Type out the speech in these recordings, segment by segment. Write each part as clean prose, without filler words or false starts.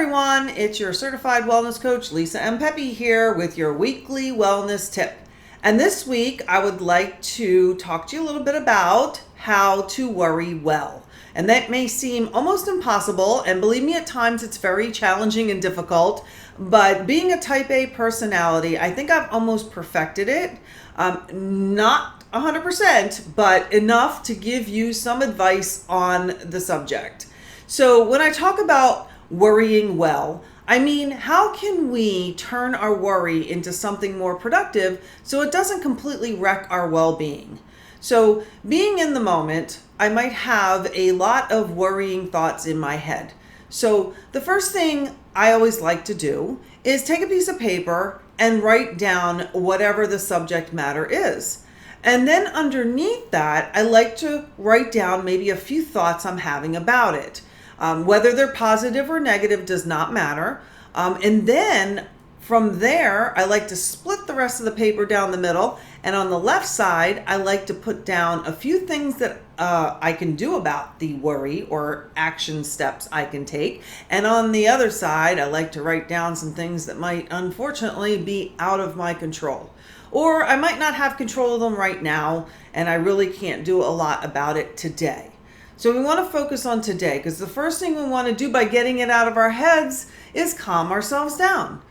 everyone, it's your certified wellness coach, Lisa M. Pepe here with your weekly wellness tip. And this week, I would like to talk to you a little bit about how to worry well. And that may seem almost impossible, and believe me, at times it's very challenging and difficult, but being a type A personality, I think I've almost perfected it. Not 100%, but enough to give you some advice on the subject. So when I talk about worrying well, I mean, how can we turn our worry into something more productive so it doesn't completely wreck our well-being? So being in the moment, I might have a lot of worrying thoughts in my head. So the first thing I always like to do is take a piece of paper and write down whatever the subject matter is. And then underneath that, I like to write down maybe a few thoughts I'm having about it. Whether they're positive or negative does not matter. And then from there, I like to split the rest of the paper down the middle. And on the left side, I like to put down a few things that I can do about the worry or action steps I can take. And on the other side, I like to write down some things that might unfortunately be out of my control. Or I might not have control of them right now, and I really can't do a lot about it today. So we want to focus on today, because the first thing we want to do by getting it out of our heads is calm ourselves down.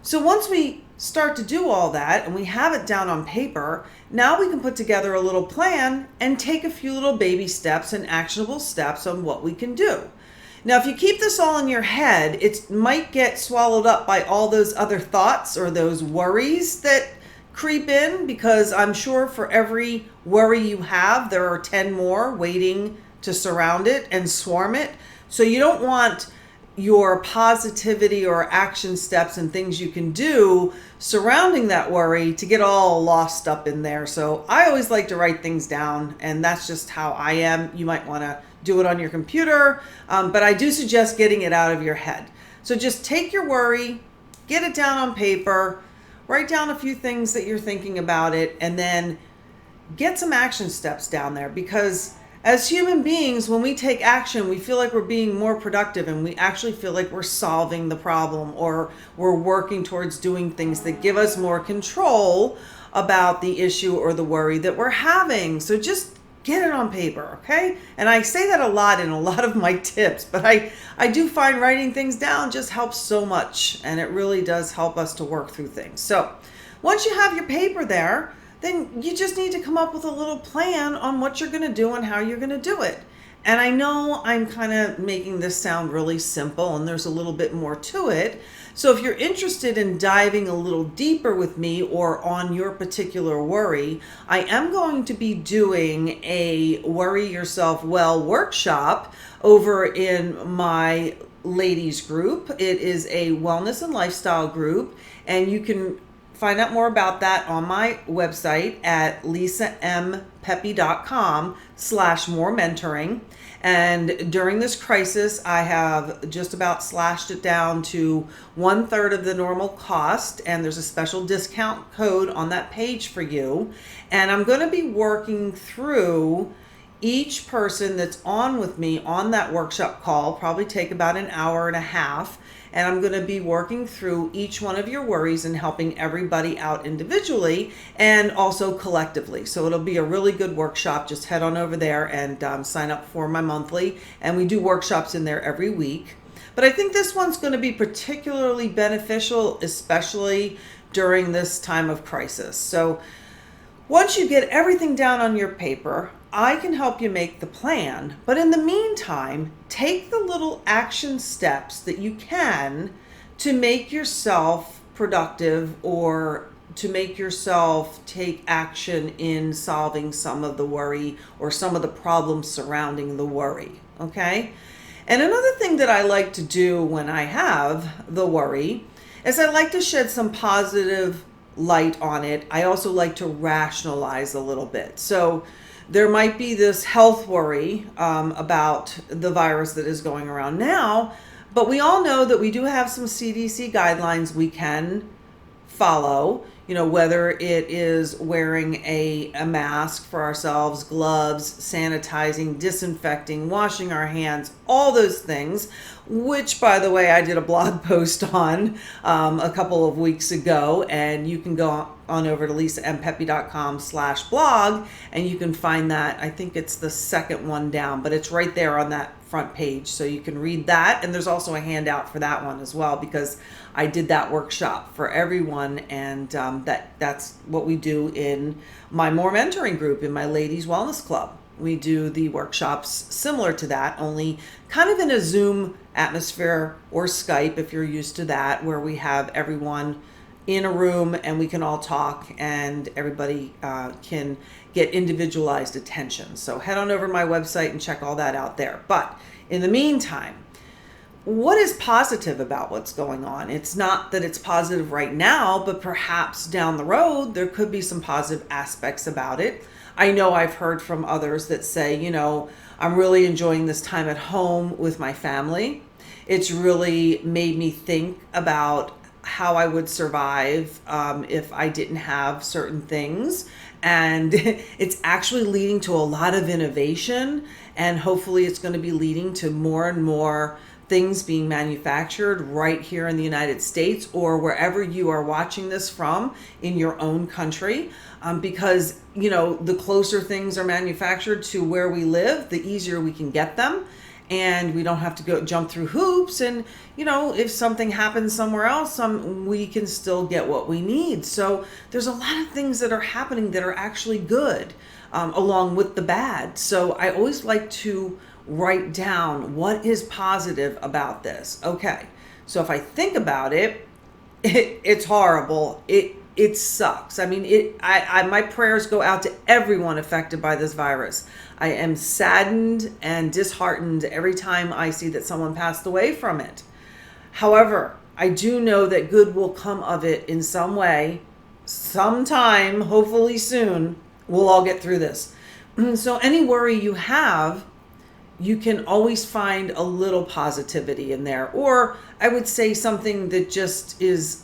So once we start to do all that and we have it down on paper, now we can put together a little plan and take a few little baby steps and actionable steps on what we can do. Now, if you keep this all in your head, it might get swallowed up by all those other thoughts or those worries that creep in, because I'm sure for every worry you have, there are 10 more waiting to surround it and swarm it. So you don't want your positivity or action steps and things you can do surrounding that worry to get all lost up in there. So I always like to write things down, and that's just how I am. You might want to do it on your computer, but I do suggest getting it out of your head. So just take your worry, get it down on paper, write down a few things that you're thinking about it, and then get some action steps down there, because as human beings, when we take action, we feel like we're being more productive, and we actually feel like we're solving the problem, or we're working towards doing things that give us more control about the issue or the worry that we're having. So just get it on paper, okay? And I say that a lot in a lot of my tips, but I do find writing things down just helps so much, and it really does help us to work through things. So once you have your paper there, then you just need to come up with a little plan on what you're going to do and how you're going to do it. And I know I'm kind of making this sound really simple, and there's a little bit more to it. So if you're interested in diving a little deeper with me or on your particular worry, I am going to be doing a Worry Yourself Well workshop over in my ladies group. It is a wellness and lifestyle group, and you can find out more about that on my website at lisampepe.com/more mentoring. And during this crisis, I have just about slashed it down to 1/3 of the normal cost. And there's a special discount code on that page for you. And I'm going to be working through each person that's on with me on that workshop call, probably take about an hour and a half. And I'm going to be working through each one of your worries and helping everybody out individually and also collectively. So it'll be a really good workshop. Just head on over there and sign up for my monthly. And we do workshops in there every week. But I think this one's going to be particularly beneficial, especially during this time of crisis. So once you get everything down on your paper, I can help you make the plan. But in the meantime, take the little action steps that you can to make yourself productive, or to make yourself take action in solving some of the worry or some of the problems surrounding the worry. Okay? And another thing that I like to do when I have the worry is I like to shed some positive light on it. I also like to rationalize a little bit. So there might be this health worry about the virus that is going around now, but we all know that we do have some CDC guidelines we can follow, whether it is wearing a mask for ourselves, gloves, sanitizing, disinfecting, washing our hands, all those things, which, by the way, I did a blog post on a couple of weeks ago, and you can go on over to lisampepe.com/blog, and you can find that. I think it's the second one down, but it's right there on that front page, so you can read that. And there's also a handout for that one as well, because I did that workshop for everyone, and that's what we do in my More Mentoring group in my Ladies Wellness Club. We do the workshops similar to that, only kind of in a Zoom atmosphere or Skype if you're used to that, where we have everyone in a room and we can all talk, and everybody can get individualized attention. So head on over to my website and check all that out there. But in the meantime, what is positive about what's going on? It's not that it's positive right now, but perhaps down the road, there could be some positive aspects about it. I know I've heard from others that say, I'm really enjoying this time at home with my family. It's really made me think about how I would survive if I didn't have certain things. And it's actually leading to a lot of innovation. And hopefully it's going to be leading to more and more things being manufactured right here in the United States, or wherever you are watching this from in your own country. Because, the closer things are manufactured to where we live, the easier we can get them. And we don't have to go jump through hoops. And, if something happens somewhere else, we can still get what we need. So there's a lot of things that are happening that are actually good, along with the bad. So I always like to write down what is positive about this. Okay, so if I think about it, it's horrible. It sucks. I mean, my prayers go out to everyone affected by this virus. I am saddened and disheartened every time I see that someone passed away from it. However, I do know that good will come of it in some way, sometime, hopefully soon. We'll all get through this. So any worry you have, you can always find a little positivity in there. Or I would say something that just is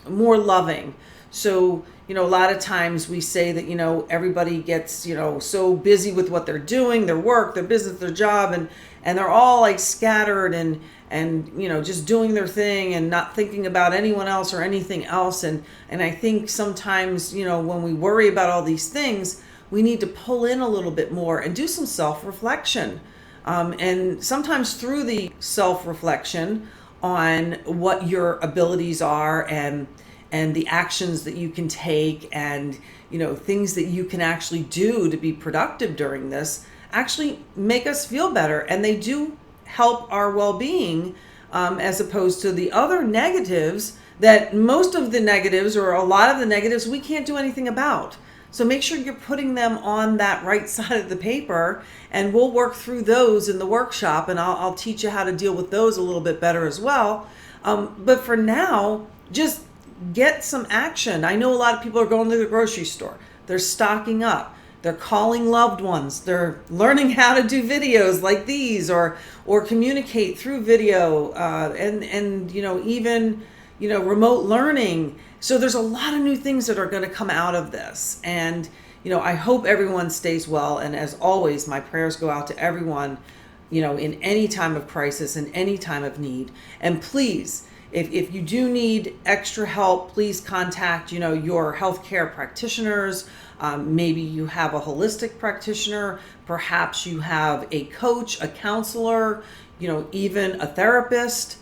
more loving. So, a lot of times we say that, everybody gets, so busy with what they're doing, their work, their business, their job, and they're all like scattered and just doing their thing and not thinking about anyone else or anything else. And I think sometimes, when we worry about all these things, we need to pull in a little bit more and do some self-reflection. And sometimes through the self-reflection on what your abilities are and the actions that you can take, and things that you can actually do to be productive during this, actually make us feel better. And they do help our well-being, as opposed to the other negatives, that most of the negatives, or a lot of the negatives, we can't do anything about. So make sure you're putting them on that right side of the paper, and we'll work through those in the workshop, and I'll teach you how to deal with those a little bit better as well. But for now, just get some action. I know a lot of people are going to the grocery store. They're stocking up. They're calling loved ones. They're learning how to do videos like these, or communicate through video, and even remote learning. So there's a lot of new things that are going to come out of this. And I hope everyone stays well. And as always, my prayers go out to everyone, in any time of crisis and any time of need. And please, if you do need extra help, please contact, your healthcare practitioners. Maybe you have a holistic practitioner. Perhaps you have a coach, a counselor, even a therapist.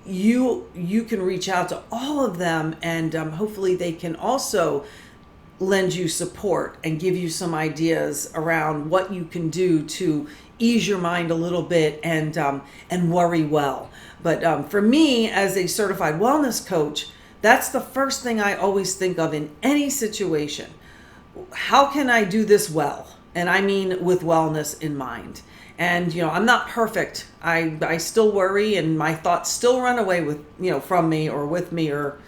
You can reach out to all of them, and hopefully they can also lend you support and give you some ideas around what you can do to ease your mind a little bit and worry well. But for me, as a certified wellness coach, that's the first thing I always think of in any situation. How can I do this well? And I mean with wellness in mind. And, I'm not perfect. I still worry, and my thoughts still run away with, from me or with me or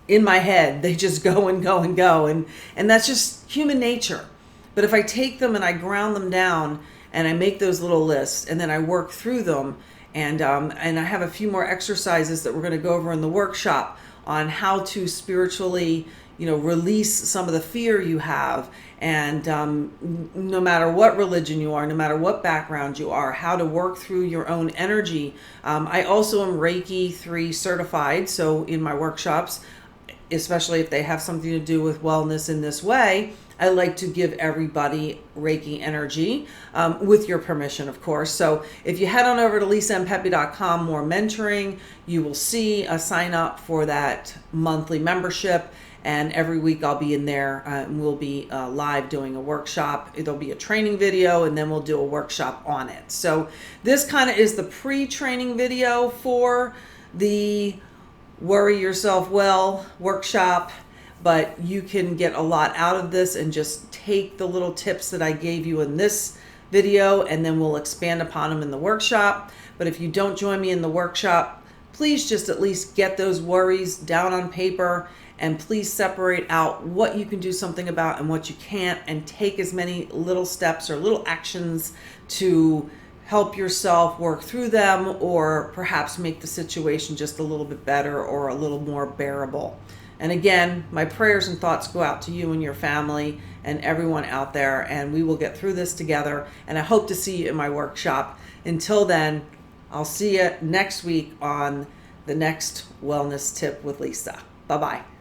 in my head. They just go and go and go. And that's just human nature. But if I take them and I ground them down and I make those little lists, and then I work through them, and I have a few more exercises that we're going to go over in the workshop on how to spiritually, release some of the fear you have. And no matter what religion you are, no matter what background you are, how to work through your own energy. I also am Reiki 3 certified. So in my workshops, especially if they have something to do with wellness in this way, I like to give everybody Reiki energy, with your permission, of course. So if you head on over to lisaandpepe.com, more mentoring, you will see a sign up for that monthly membership. And every week I'll be in there, and we'll be live doing a workshop. There'll be a training video, and then we'll do a workshop on it. So this kind of is the pre-training video for the Worry Yourself Well workshop. But you can get a lot out of this and just take the little tips that I gave you in this video, and then we'll expand upon them in the workshop. But if you don't join me in the workshop, please just at least get those worries down on paper, and please separate out what you can do something about and what you can't, and take as many little steps or little actions to help yourself work through them, or perhaps make the situation just a little bit better or a little more bearable. And again, my prayers and thoughts go out to you and your family and everyone out there, and we will get through this together. And I hope to see you in my workshop. Until then, I'll see you next week on the next Wellness Tip with Lisa. Bye-bye.